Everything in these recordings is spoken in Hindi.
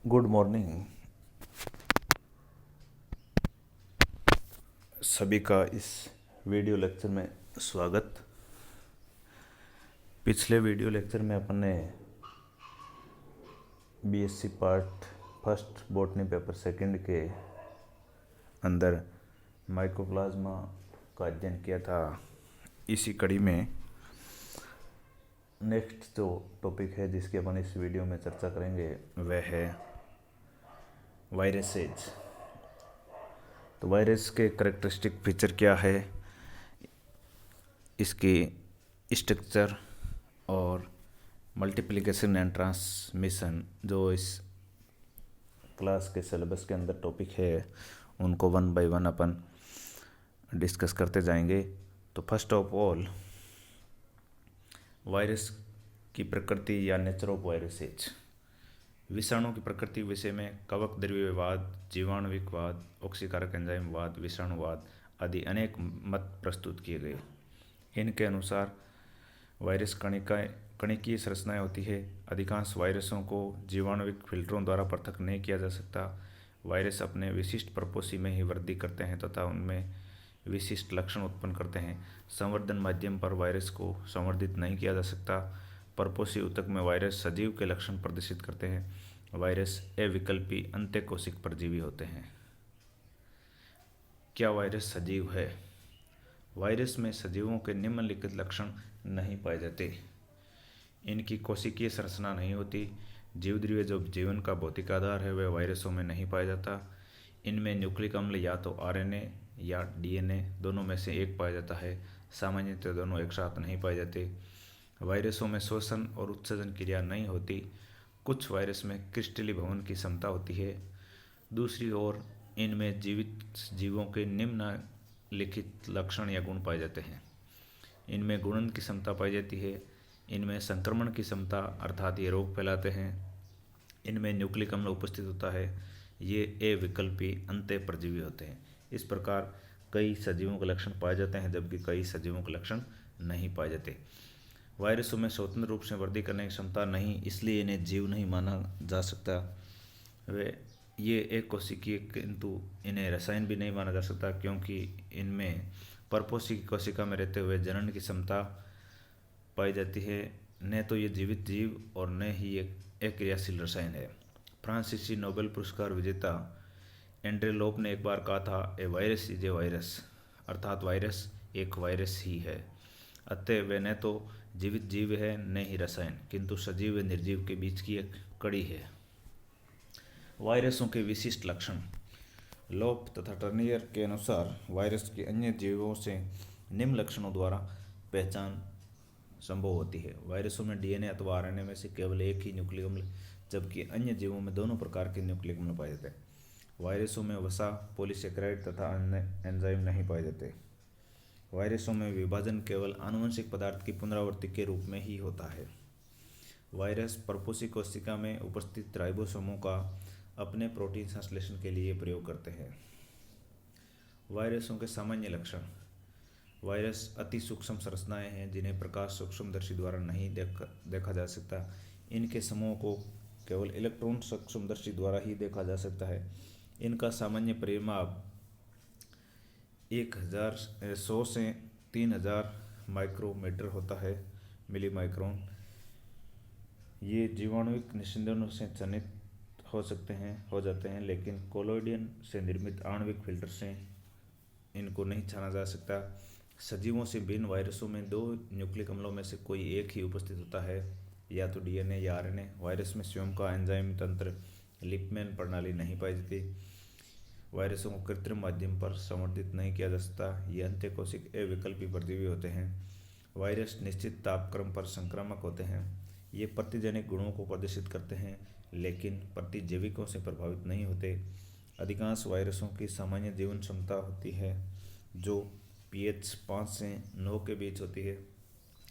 गुड मॉर्निंग सभी का इस वीडियो लेक्चर में स्वागत। पिछले वीडियो लेक्चर में अपन ने BSc part first botany paper second के अंदर माइकोप्लाज्मा का अध्ययन किया था। इसी कड़ी में नेक्स्ट जो टॉपिक है जिसकी अपन इस वीडियो में चर्चा करेंगे वह है वायरसेज। तो वायरस के करेक्टरिस्टिक फीचर क्या है, इसकी स्ट्रक्चर और मल्टीप्लिकेशन एंड ट्रांसमिशन जो इस क्लास के सिलेबस के अंदर टॉपिक है, उनको one by one upon discuss करते जाएंगे। तो फर्स्ट ऑफ ऑल वायरस की प्रकृति या नेचर ऑफ वायरसेज। विषाणु की प्रकृति विषय में कवक द्रव्यवाद, जीवाणुविकवाद, ऑक्सीकारक एंजाइमवाद, विषाणुवाद आदि अनेक मत प्रस्तुत किए गए। इनके अनुसार वायरस कणिकीय संरचनाएं होती है। अधिकांश वायरसों को जीवाणुविक फिल्टरों द्वारा पृथक नहीं किया जा सकता। वायरस अपने विशिष्ट प्रपोसी में ही वृद्धि करते हैं तथा उनमें विशिष्ट लक्षण उत्पन्न करते हैं। संवर्धन माध्यम पर वायरस को संवर्धित नहीं किया जा सकता। परपोषी ऊतक में वायरस सजीव के लक्षण प्रदर्शित करते हैं। वायरस अविकल्पी अंत्यकोशिक परजीवी होते हैं। क्या वायरस सजीव है? वायरस में सजीवों के निम्नलिखित लक्षण नहीं पाए जाते। इनकी कोशिकीय संरचना नहीं होती। जीवद्रव्य जो जीवन का भौतिक आधार है वह वायरसों में नहीं पाया जाता। इनमें न्यूक्लिक अम्ल या तो आरएनए या डीएनए दोनों में से एक पाया जाता है। सामान्यतः दोनों एक साथ नहीं पाए जाते। वायरसों में श्वसन और उत्सर्जन क्रिया नहीं होती। कुछ वायरस में क्रिस्टलीभवन की क्षमता होती है। दूसरी ओर इनमें जीवित जीवों के निम्नलिखित लक्षण या गुण पाए जाते हैं। इनमें गुणन की क्षमता पाई जाती है। इनमें संक्रमण की क्षमता अर्थात ये रोग फैलाते हैं। इनमें न्यूक्लिक अम्ल उपस्थित होता है। ये अविकल्पी अंत्य परजीवी होते हैं। इस प्रकार कई सजीवों के लक्षण पाए जाते हैं जबकि कई सजीवों के लक्षण नहीं पाए जाते। वायरसों में स्वतंत्र रूप से वृद्धि करने की क्षमता नहीं, इसलिए इन्हें जीव नहीं माना जा सकता। वे ये एक कोशिकीय किंतु इन्हें रसायन भी नहीं माना जा सकता क्योंकि इनमें परपोषी कोशिका में रहते हुए जनन की क्षमता पाई जाती है। न तो ये जीवित जीव और न ही एक अक्रियाशील रसायन है। फ्रांसीसी नोबेल पुरस्कार विजेता एंड्रे लोप ने एक बार कहा था, ए वायरस इज ए वायरस, अर्थात वायरस एक वायरस ही है। अतः वे न तो जीवित जीव है न ही रसायन, किंतु सजीव व निर्जीव के बीच की एक कड़ी है। वायरसों के विशिष्ट लक्षण। लोप तथा टर्नियर के अनुसार वायरस के अन्य जीवों से निम्न लक्षणों द्वारा पहचान संभव होती है। वायरसों में डीएनए अथवा आरएनए में से केवल एक ही न्यूक्लिक अम्ल, जबकि अन्य जीवों में दोनों प्रकार के न्यूक्लिक अम्ल पाए जाते हैं। वायरसों में वसा, पॉलीसेकेराइड तथा अन्य एंजाइम नहीं पाए जाते। वायरसों में विभाजन केवल आनुवंशिक पदार्थ की पुनरावृत्ति के रूप में ही होता है। वायरस परपोषी कोशिका में उपस्थित राइबोसोमों का अपने प्रोटीन संश्लेषण के लिए प्रयोग करते हैं। वायरसों के सामान्य लक्षण। वायरस अति सूक्ष्म संरचनाएं हैं जिन्हें प्रकाश सूक्ष्मदर्शी द्वारा नहीं देखा जा सकता। इनके समूह को केवल इलेक्ट्रॉन सूक्ष्मदर्शी द्वारा ही देखा जा सकता है। इनका सामान्य परिमाप 100 से 3000 माइक्रोमीटर होता है, मिली माइक्रोन। ये जीवाणुविक निस्यंदनों से चयनित हो जाते हैं, लेकिन कोलोइडियन से निर्मित आणविक फिल्टर से इनको नहीं छाना जा सकता। सजीवों से भिन्न वायरसों में दो न्यूक्लिक अम्लों में से कोई एक ही उपस्थित होता है, या तो डीएनए या आरएनए। वायरस में स्वयं का एंजाइम तंत्र लिपमैन प्रणाली नहीं पाई जाती। वायरसों को कृत्रिम माध्यम पर संवर्धित नहीं किया जा सकता। ये अंत्यकोशिक अविकल्पी परजीवी होते हैं। वायरस निश्चित तापक्रम पर संक्रामक होते हैं। ये प्रतिजैविक गुणों को प्रदर्शित करते हैं लेकिन प्रतिजैविकों से प्रभावित नहीं होते। अधिकांश वायरसों की सामान्य जीवन क्षमता होती है जो pH 5 से 9 के बीच होती है।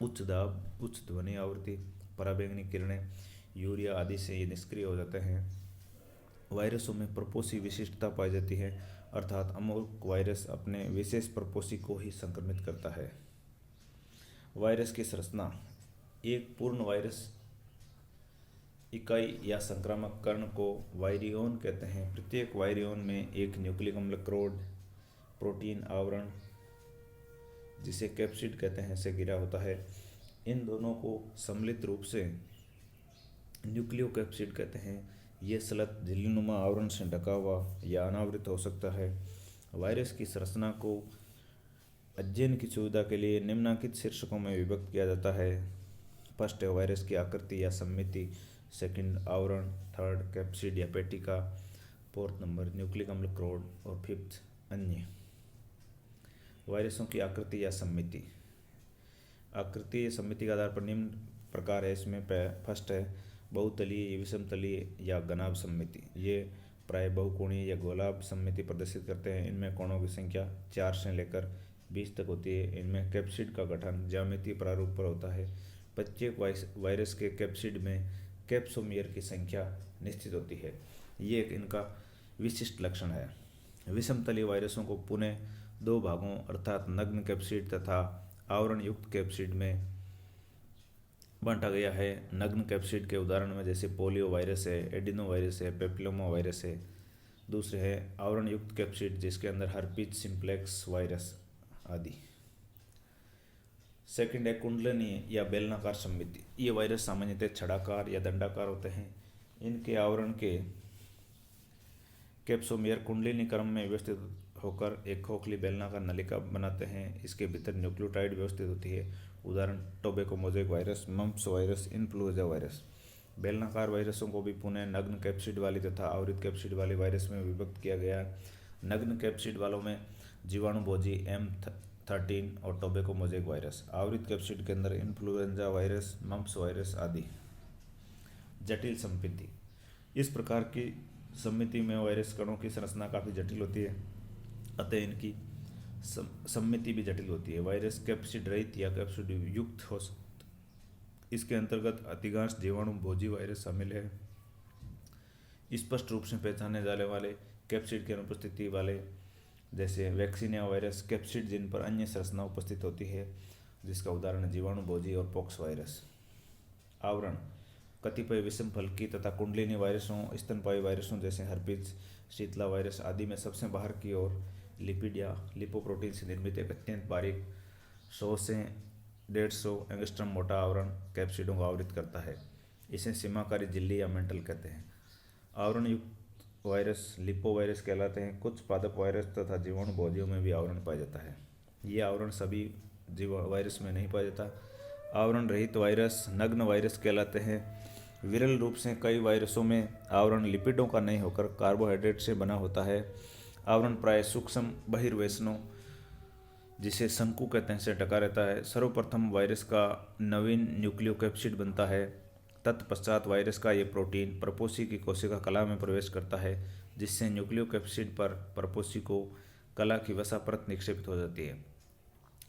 उच्च दाब, उच्च ध्वनि आवृत्ति, पराबैंगनी किरणें, यूरिया आदि से ये निष्क्रिय हो जाते हैं। वायरसों में प्रपोषी विशिष्टता पाई जाती है, अर्थात अमूर्त वायरस अपने विशेष प्रपोषी को ही संक्रमित करता है। वायरस की संरचना। एक पूर्ण वायरस इकाई या संक्रामक कण को वायरियोन कहते हैं। प्रत्येक वायरियोन में एक न्यूक्लिक अम्ल क्रोड प्रोटीन आवरण जिसे कैप्सिड कहते हैं से घिरा होता है। इन दोनों को सम्मिलित रूप से न्यूक्लियोकैप्सिड कहते हैं। ये स्लत झिल्लीनुमा आवरण से ढका हुआ या अनावृत हो सकता है। वायरस की संरचना को अध्ययन की सुविधा के लिए निम्नलिखित शीर्षकों में विभक्त किया जाता है। फर्स्ट है वायरस की आकृति या सम्मिति, सेकंड आवरण, थर्ड कैप्सिड या पेटिका, फोर्थ नंबर न्यूक्लिक अम्ल क्रोड और फिफ्थ अन्य। वायरसों की आकृति या सम्मिति। आकृति या सम्मिति के आधार पर निम्न प्रकार है। इसमें फर्स्ट है बहुतलीय, विषमतलीय या घनाभ सम्मिति। ये प्राय बहुकोणीय या गोलाभ सम्मिति प्रदर्शित करते हैं। इनमें कोणों की संख्या 4 से लेकर 20 तक होती है। इनमें कैप्सिड का गठन ज्यामितीय प्रारूप पर होता है। प्रत्येक वायरस के कैप्सिड में कैप्सोमियर की संख्या निश्चित होती है। ये एक इनका विशिष्ट लक्षण है। विषमतलीय वायरसों को पुनः 2 भागों अर्थात नग्न कैप्सिड तथा आवरण युक्त कैप्सिड में बांटा गया है। नग्न कैप्सिड के उदाहरण में जैसे पोलियो वायरस है, एडिनो वायरस है, पेप्लोमा वायरस है। दूसरे है आवरण युक्त कैप्सिड जिसके अंदर हर्पीज सिंप्लेक्स वायरस आदि। सेकंड है कुंडलनीय या बेलनाकार सम्मिति। ये वायरस सामान्यतः छड़ाकार या दंडाकार होते हैं। इनके आवरण के कैप्सोमियर कुंडलिनी क्रम में व्यवस्थित होकर एक खोखली बेलनाकार नलिका बनाते हैं। इसके भीतर न्यूक्लियोटाइड व्यवस्थित होती है। उदाहरण tobacco mosaic virus, mumps virus, influenza virus. बेलनाकार वायरसों को भी पुनः नग्न कैप्सिड वाली तथा आवृत कैप्सिड वाली वायरस में विभक्त किया गया है। नग्न कैप्सिड वालों में जीवाणुभोजी M13 और टोबैको मोज़ेक वायरस। आवृत कैप्सिड के अंदर इन्फ्लुएंजा वायरस, मम्प्स वायरस आदि। जटिल सम्मिति। इस प्रकार की सम्मिति में वायरस कणों की संरचना काफ़ी जटिल होती है, अतः इनकी सम्मिति भी जटिल होती है। वायरस कैप्सिड रहित या कैप्सिड युक्त हो सकते। इसके अंतर्गत अधिकांश जीवाणु भोजी वायरस शामिल है। स्पष्ट रूप से पहचाने जाने वाले कैप्सिड की अनुपस्थिति वाले जैसे वैक्सीनिया वायरस कैप्सिड जिन पर अन्य संरचना उपस्थित होती है, जिसका उदाहरण जीवाणु भोजी और पॉक्स वायरस। आवरण कतिपय विषम फलकी तथा कुंडलिनी वायरसों, स्तनपायी वायरसों जैसे हर्पीज, शीतला वायरस आदि में सबसे बाहर की ओर लिपिड या लिपोप्रोटीन से निर्मित एक अत्यंत बारीक 100 से 150 एंगस्ट्रम मोटा आवरण कैप्सिडों को आवृत करता है। इसे सीमाकारी झिल्ली या मेंटल कहते हैं। आवरण युक्त वायरस लिपोवायरस कहलाते हैं। कुछ पादप वायरस तथा जीवाणु भोजियों में भी आवरण पाया जाता है। ये आवरण सभी वायरस में नहीं पाया जाता। आवरण रहित वायरस नग्न वायरस कहलाते हैं। विरल रूप से कई वायरसों में आवरण लिपिडों का नहीं होकर कार्बोहाइड्रेट से बना होता है। आवरण प्राय सूक्ष्म बहिर्वेशनों जिसे शंकु कहते हैं से ढका रहता है। सर्वप्रथम वायरस का नवीन न्यूक्लियोकैप्सिड बनता है। तत्पश्चात वायरस का ये प्रोटीन प्रपोसी की कोशिका कला में प्रवेश करता है, जिससे न्यूक्लियोकैप्सिड पर प्रपोसी को कला की वसा परत निक्षेपित हो जाती है।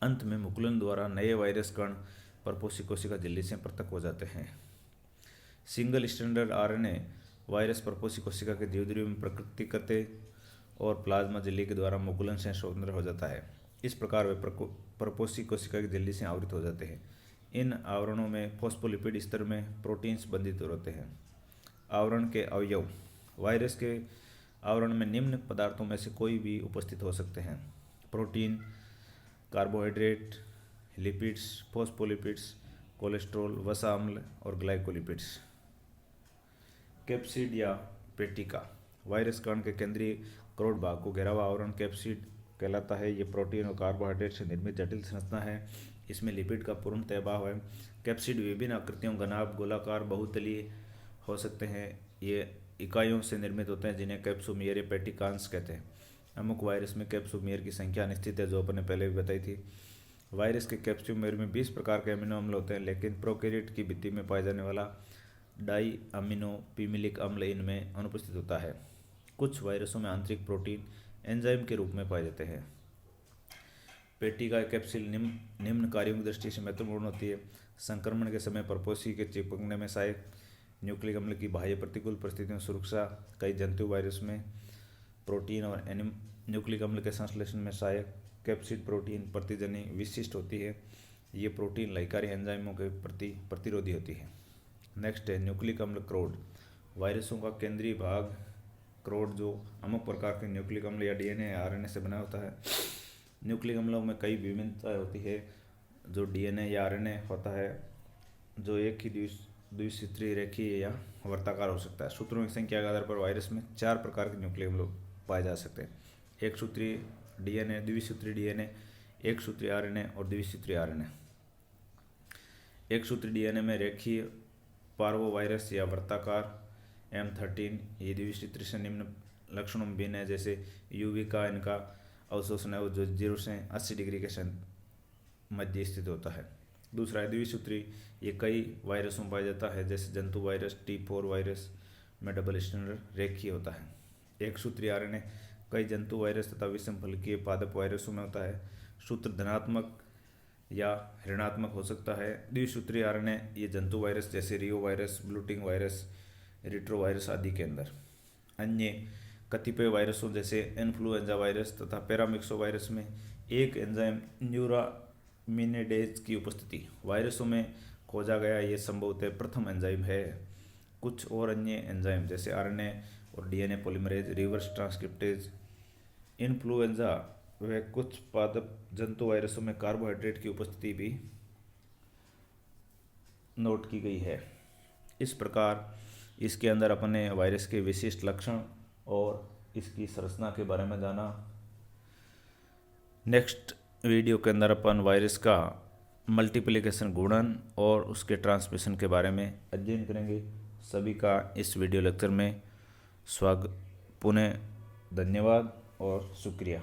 अंत में मुकुलन द्वारा नए वायरस कण प्रपोसी कोशिका झिल्ली से पृथक हो जाते हैं। सिंगल स्ट्रैंडेड आरएनए वायरस प्रपोसी कोशिका के जीवद्रव्य में प्रकृतिकते और प्लाज्मा झिल्ली के द्वारा मुकुलन से स्वतंत्र हो जाता है। इस प्रकार वे प्रपोसी कोशिका की झिल्ली से आवृत हो जाते हैं। इन आवरणों में फॉस्फोलिपिड स्तर में प्रोटीन्स बंधित होते हैं। आवरण के अवयव। वायरस के आवरण में निम्न पदार्थों में से कोई भी उपस्थित हो सकते हैं: protein, carbohydrate, lipids, phospholipids, cholesterol, वसा अम्ल और ग्लाइकोलिपिड्स। कैप्सिड या पेटिका। वायरस कण के केंद्रीय क्रोड भाग को घेरा हुआ आवरण कैप्सिड कहलाता है। ये प्रोटीन और कार्बोहाइड्रेट से निर्मित जटिल संरचना है। इसमें लिपिड का पूर्णतः अभाव है। कैप्सिड विभिन्न आकृतियों, घनाभ, गोलाकार, बहुतलीय हो सकते हैं। ये इकाइयों से निर्मित होते हैं जिन्हें कैप्सोमियर या पेटिकांस कहते हैं। अमुक वायरस में कैप्सोमियर की संख्या अनिश्चित है, जो अपन ने पहले भी बताई थी। वायरस के कैप्सोमियर में 20 प्रकार के अमीनो अम्ल होते हैं, लेकिन प्रोकैरियोट की भित्ति में पाया जाने वाला डाई अमीनो पिमिलिक अम्ल इनमें अनुपस्थित होता है। कुछ वायरसों में आंतरिक प्रोटीन एंजाइम के रूप में पाए जाते हैं। पेटिका कैप्सिड निम्न कार्यों की दृष्टि से महत्वपूर्ण होती है। संक्रमण के समय प्रपोसी के चिपकने में सहायक, न्यूक्लिक अम्ल की बाह्य प्रतिकूल परिस्थितियों में सुरक्षा, कई जंतु वायरस में प्रोटीन और न्यूक्लिक अम्ल के संश्लेषण में सहायक, कैप्सिड प्रोटीन प्रतिजनी विशिष्ट होती है। ये प्रोटीन लाइकारी एंजाइमों के प्रति प्रतिरोधी होती है। नेक्स्ट है न्यूक्लिक अम्ल क्रोड। वायरसों का केंद्रीय भाग क्रोड जो अमुक प्रकार के न्यूक्लिक अम्ल या डीएनए या आरएनए से बना होता है। न्यूक्लिक अम्लों में कई विभिन्नताएं होती है। जो डीएनए या आरएनए होता है जो एक ही द्विसूत्री रेखीय या वर्ताकार हो सकता है। सूत्रों की संख्या के आधार पर वायरस में 4 प्रकार के न्यूक्लिक अम्ल पाए जा सकते हैं। एक सूत्री डीएनए, द्विसूत्री डीएनए, एक सूत्री आरएनए और द्विसूत्री आरएनए। एक सूत्री डीएनए में रेखीय पार्वोवायरस या वर्ताकार M13 ये द्विसूत्री से निम्न लक्षणों में भिन्न है, जैसे यूवी का इनका अवशोषण है जो 0 से 80 डिग्री के मध्य स्थित होता है। दूसरा है द्विसूत्री, ये कई वायरसों में पाया जाता है, जैसे जंतु वायरस, T4 वायरस में डबल स्टैंडर्ड रेखीय होता है। एक सूत्री आरएनए कई जंतु वायरस तथा विषम फलकीय पादप वायरसों में होता है। सूत्र धनात्मक या ऋणात्मक हो सकता है। द्विसूत्री आरएनए ये जंतु वायरस जैसे रियो वायरस, ब्लूटिंग वायरस, रिट्रोवायरस आदि के अंदर। अन्य कतिपय वायरसों जैसे इन्फ्लुएंजा वायरस तथा पैरामिक्सो वायरस में एक एंजाइम न्यूरामिनेडेज की उपस्थिति वायरसों में खोजा गया, ये संभवतः प्रथम एंजाइम है। कुछ और अन्य एंजाइम जैसे आरएनए और DNA polymerase, reverse transcriptase, influenza व कुछ पादप जंतु वायरसों में कार्बोहाइड्रेट की उपस्थिति भी नोट की गई है। इस प्रकार इसके अंदर अपने वायरस के विशिष्ट लक्षण और इसकी संरचना के बारे में जाना। नेक्स्ट वीडियो के अंदर अपन वायरस का मल्टीप्लिकेशन, गुणन और उसके ट्रांसमिशन के बारे में अध्ययन करेंगे। सभी का इस वीडियो लेक्चर में स्वागत, पुनः धन्यवाद और शुक्रिया।